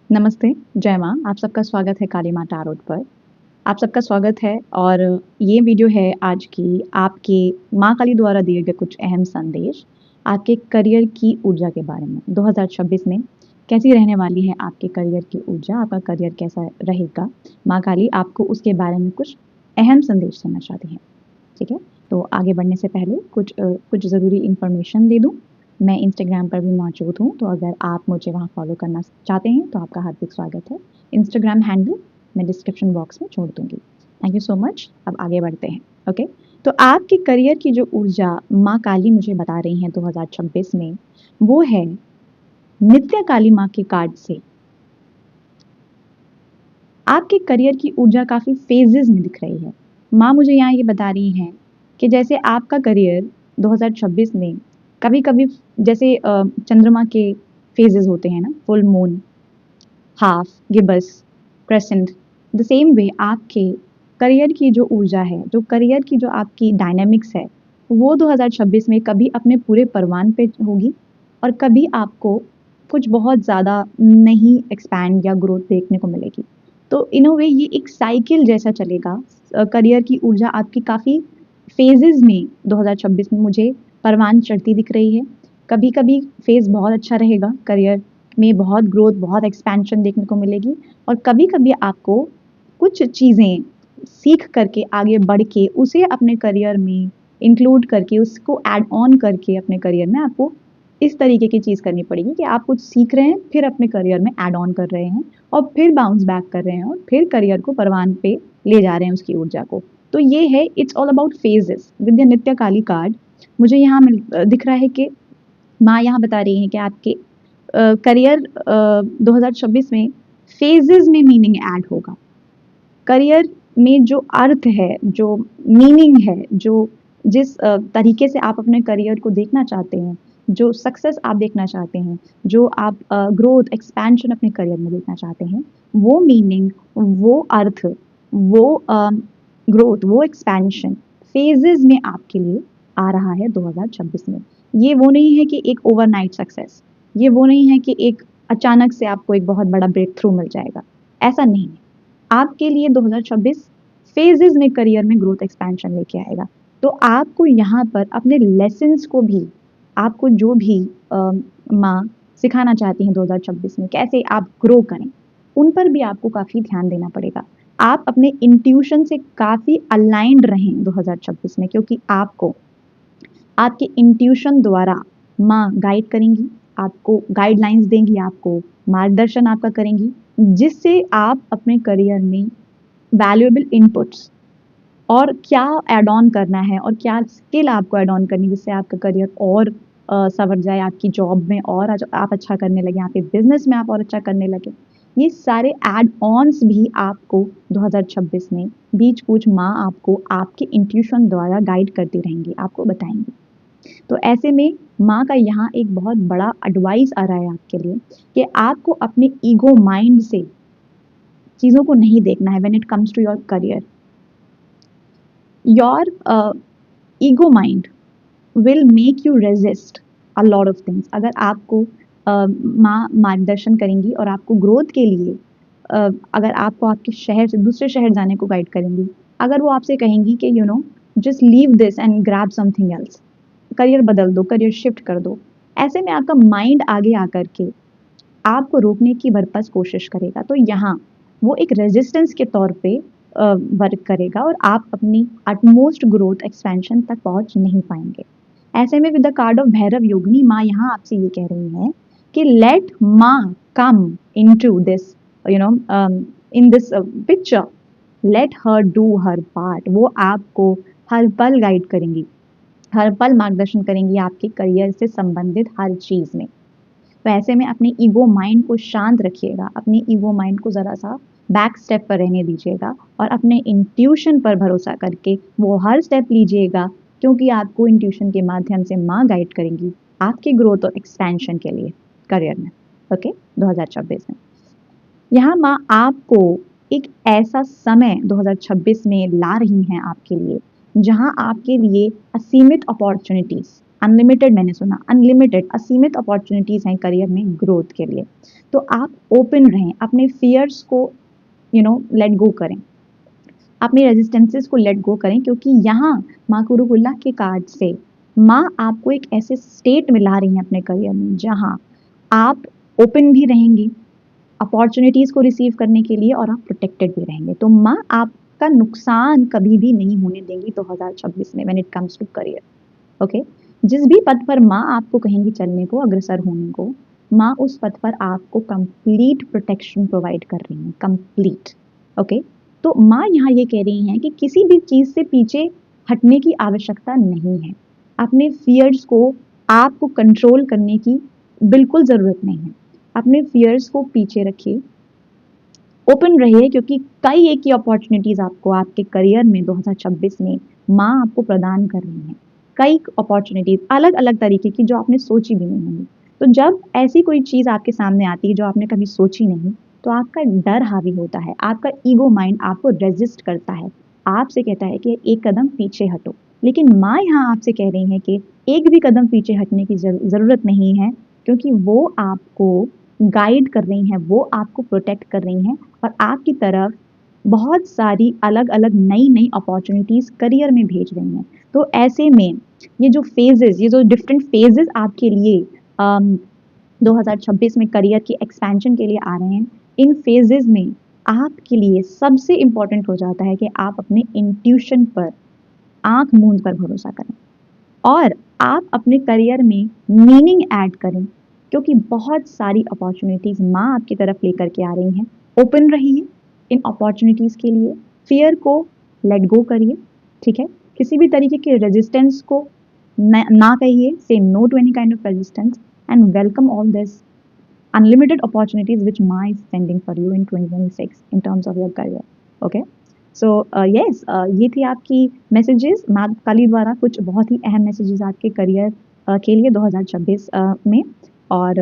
नमस्ते, जय माँ, आप सबका स्वागत है काली माँ टारोट पर। आप सबका स्वागत है और ये वीडियो है आज की आपके माँ काली द्वारा दिए गए कुछ अहम संदेश आपके करियर की ऊर्जा के बारे में। 2026 में कैसी रहने वाली है आपके करियर की ऊर्जा, आपका करियर कैसा रहेगा? माँ काली आपको उसके बारे में कुछ अहम संदेश देना चाहती हैं, ठीक है? तो आगे बढ़ने से पहले कुछ ज़रूरी इन्फॉर्मेशन दे दूँ। मैं इंस्टाग्राम पर भी मौजूद हूँ, तो अगर आप मुझे वहाँ फॉलो करना चाहते हैं तो आपका हार्दिक स्वागत है। इंस्टाग्राम हैंडल मैं डिस्क्रिप्शन बॉक्स में छोड़ दूँगी। Thank you so much. अब आगे बढ़ते हैं, ओके? तो आपके करियर की जो ऊर्जा माँ काली मुझे बता रही हैं 2026 में, वो है नित्य काली माँ के कार्ड से। आपके करियर की ऊर्जा काफ़ी फेजेज़ में दिख रही है। माँ मुझे यहाँ ये बता रही हैं कि जैसे आपका करियर 2026 में कभी-कभी जैसे चंद्रमा के फेजेज़ होते हैं ना, full moon, half, gibbous, crescent, the same way आपके करियर की जो ऊर्जा है, जो करियर की जो आपकी डायनामिक्स है, वो 2026 में कभी अपने पूरे परवान पे होगी और कभी आपको कुछ बहुत ज़्यादा नहीं एक्सपैंड या ग्रोथ देखने को मिलेगी। तो इन अ वे ये एक साइकिल जैसा चलेगा। करियर की ऊर्जा आपकी काफ़ी फेजेज़ में 2026 में मुझे परवान चढ़ती दिख रही है। कभी-कभी फेज़ बहुत अच्छा रहेगा, करियर में बहुत ग्रोथ, बहुत एक्सपेंशन देखने को मिलेगी और कभी-कभी आपको कुछ चीज़ें सीख करके आगे बढ़ के उसे अपने करियर में इंक्लूड करके उसको ऐड ऑन करके अपने करियर में आपको इस तरीके की चीज़ करनी पड़ेगी कि आप कुछ सीख रहे हैं, फिर अपने करियर में ऐड ऑन कर रहे हैं और फिर बाउंस बैक कर रहे हैं और फिर करियर को परवान पे ले जा रहे हैं उसकी ऊर्जा को। तो ये है इट्स ऑल अबाउट फेजेस। विद्या नित्य काली कार्ड मुझे यहाँ दिख रहा है कि माँ यहाँ बता रही हैं कि आपके करियर 2026 में फेजेस में मीनिंग ऐड होगा। करियर में जो अर्थ है, जो मीनिंग है, जो जिस तरीके से आप अपने करियर को देखना चाहते हैं, जो सक्सेस आप देखना चाहते हैं, जो आप ग्रोथ, एक्सपेंशन अपने करियर में देखना चाहते हैं, वो मीनिंग, वो अर्थ, वो ग्रोथ, वो एक्सपेंशन फेजेस में आपके लिए आ रहा है 2026 में। ये वो नहीं है कि एक ओवरनाइट सक्सेस, ये वो नहीं है कि एक अचानक से आपको एक बहुत बड़ा ब्रेक थ्रू मिल जाएगा, ऐसा नहीं है। आपके लिए 2026 फेजेस में करियर में ग्रोथ एक्सपेंशन लेके आएगा। तो आपको यहाँ पर अपने लेसन्स को भी, आपको जो भी माँ सिखाना चाहती हैं 2026 में कैसे आप ग्रो करें, उन पर भी आपको काफ़ी ध्यान देना पड़ेगा। आप अपने इंट्यूशन से काफ़ी अलाइंड रहें 2026 में, क्योंकि आपको आपके इंट्यूशन द्वारा माँ गाइड करेंगी, आपको गाइडलाइंस देंगी, आपको मार्गदर्शन आपका करेंगी, जिससे आप अपने करियर में वैल्यूएबल इनपुट्स और क्या ऐड ऑन करना है और क्या स्किल आपको ऐड ऑन करनी है जिससे आपका करियर और संवर जाए, आपकी जॉब में और आप अच्छा करने लगे, आपके बिजनेस में आप और अच्छा करने लगे। ये सारे ऐड ऑन्स भी आपको 2026 में बीच कुछ माँ आपको आपके इंट्यूशन द्वारा गाइड करती रहेंगी, आपको बताएंगी। तो ऐसे में माँ का यहाँ एक बहुत बड़ा एडवाइस आ रहा है आपके लिए कि आपको अपने ईगो माइंड से चीज़ों को नहीं देखना है when it comes to your career. Your ego mind will make you resist a lot of things. अगर आपको माँ मार्गदर्शन करेंगी और आपको ग्रोथ के लिए अगर आपको आपके शहर से दूसरे शहर जाने को गाइड करेंगी, अगर वो आपसे कहेंगी कि you know just leave this and grab something else, career बदल दो, करियर शिफ्ट कर दो, ऐसे में आपका माइंड आगे आकर के आपको रोकने की भरपूर कोशिश करेगा। तो यहाँ वो एक रेजिस्टेंस के तौर पे वर्क करेगा और आप अपनी अटमोस्ट ग्रोथ एक्सपेंशन तक पहुंच नहीं पाएंगे। ऐसे में with the card of Bhairav Yogini माँ यहाँ आपसे ये कह रही हैं कि लेट माँ come into this in this picture, let her do her part. वो आपको हर पल गाइड करेंगी, हर पल मार्गदर्शन करेंगी आपके करियर से संबंधित हर चीज़ में। तो ऐसे में अपने ईगो माइंड को शांत रखिएगा, अपने ईगो माइंड को ज़रा सा बैक स्टेप पर रहने दीजिएगा और अपने इंट्यूशन पर भरोसा करके वो हर स्टेप लीजिएगा, क्योंकि आपको इंट्यूशन के माध्यम से माँ गाइड करेंगी आपके ग्रोथ और एक्सपेंशन के लिए करियर में। ओके, 2026 में यहाँ माँ आपको एक ऐसा समय 2026 में ला रही हैं आपके लिए, जहाँ आपके लिए असीमित अपॉर्चुनिटीज़ अनलिमिटेड मैंने सुना, अनलिमिटेड असीमित अपॉर्चुनिटीज़ हैं करियर में ग्रोथ के लिए। तो आप ओपन रहें, अपने फियर्स को लेट गो करें, अपनी रेजिस्टेंसेस को लेट गो करें, क्योंकि यहाँ माँ कुरुकुल्ला के कार्ड से माँ आपको एक ऐसे स्टेट में ला रही हैं अपने करियर में जहाँ आप ओपन भी रहेंगी अपॉर्चुनिटीज़ को रिसीव करने के लिए और आप प्रोटेक्टेड भी रहेंगे। तो माँ आपका नुकसान कभी भी नहीं होने देंगी 2026 में when it comes to career. Okay, जिस भी पथ पर माँ आपको कहेंगी चलने को, अग्रसर होने को, माँ उस पथ पर आपको कंप्लीट प्रोटेक्शन प्रोवाइड कर रही हैं, कंप्लीट। ओके, तो माँ यहाँ ये कह रही हैं कि किसी भी चीज़ से पीछे हटने की आवश्यकता नहीं है, अपने फियर्स को आपको कंट्रोल करने की बिल्कुल ज़रूरत नहीं है। अपने फियर्स को पीछे रखिए, ओपन रहिए, क्योंकि कई एक ही अपॉर्चुनिटीज़ आपको आपके करियर में 2026 में माँ आपको प्रदान कर रही हैं। कई अपॉर्चुनिटीज़ अलग अलग तरीके की जो आपने सोची भी नहीं होंगी। तो जब ऐसी कोई चीज़ आपके सामने आती है जो आपने कभी सोची नहीं, तो आपका डर हावी होता है, आपका ईगो माइंड आपको रेजिस्ट करता है, आपसे कहता है कि एक कदम पीछे हटो। लेकिन माँ यहाँ आपसे कह रही हैं कि एक भी कदम पीछे हटने की ज़रूरत नहीं है, क्योंकि वो आपको गाइड कर रही हैं, वो आपको प्रोटेक्ट कर रही हैं और आपकी तरफ बहुत सारी अलग अलग नई नई अपॉर्चुनिटीज़ करियर में भेज रही हैं। तो ऐसे में ये जो फेजेस, ये जो डिफरेंट फेजेस आपके लिए 2026 में करियर की एक्सपेंशन के लिए आ रहे हैं, इन फेजेस में आपके लिए सबसे इम्पॉर्टेंट हो जाता है कि आप अपने इंट्यूशन पर आंख मूंद कर भरोसा करें और आप अपने करियर में मीनिंग ऐड करें, क्योंकि बहुत सारी अपॉर्चुनिटीज़ माँ आपकी तरफ लेकर के आ रही हैं। ओपन रहिए इन अपॉर्चुनिटीज़ के लिए, फियर को लेट गो करिए, ठीक है? किसी भी तरीके के रेजिस्टेंस को ना कहिए, say no to any kind of resistance and welcome all this unlimited opportunities which Ma is sending for you in 2026 in terms of your career. Okay? So yes, ये थी आपकी मैसेजेस माँ काली द्वारा, कुछ बहुत ही अहम मैसेजेस आपके करियर के लिए 2026 में। और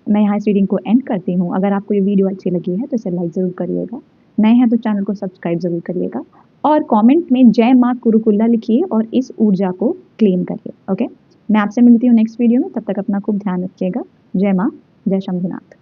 मैं यहाँ इस रीडिंग को एंड करती हूँ। अगर आपको ये वीडियो अच्छी लगी है तो इसे लाइक ज़रूर करिएगा, नए हैं तो चैनल को सब्सक्राइब ज़रूर करिएगा और कमेंट में जय माँ कुरुकुल्ला लिखिए और इस ऊर्जा को क्लेम करिए। ओके, मैं आपसे मिलती हूँ नेक्स्ट वीडियो में, तब तक अपना खूब ध्यान रखिएगा। जय माँ, जय शंभुनाथ।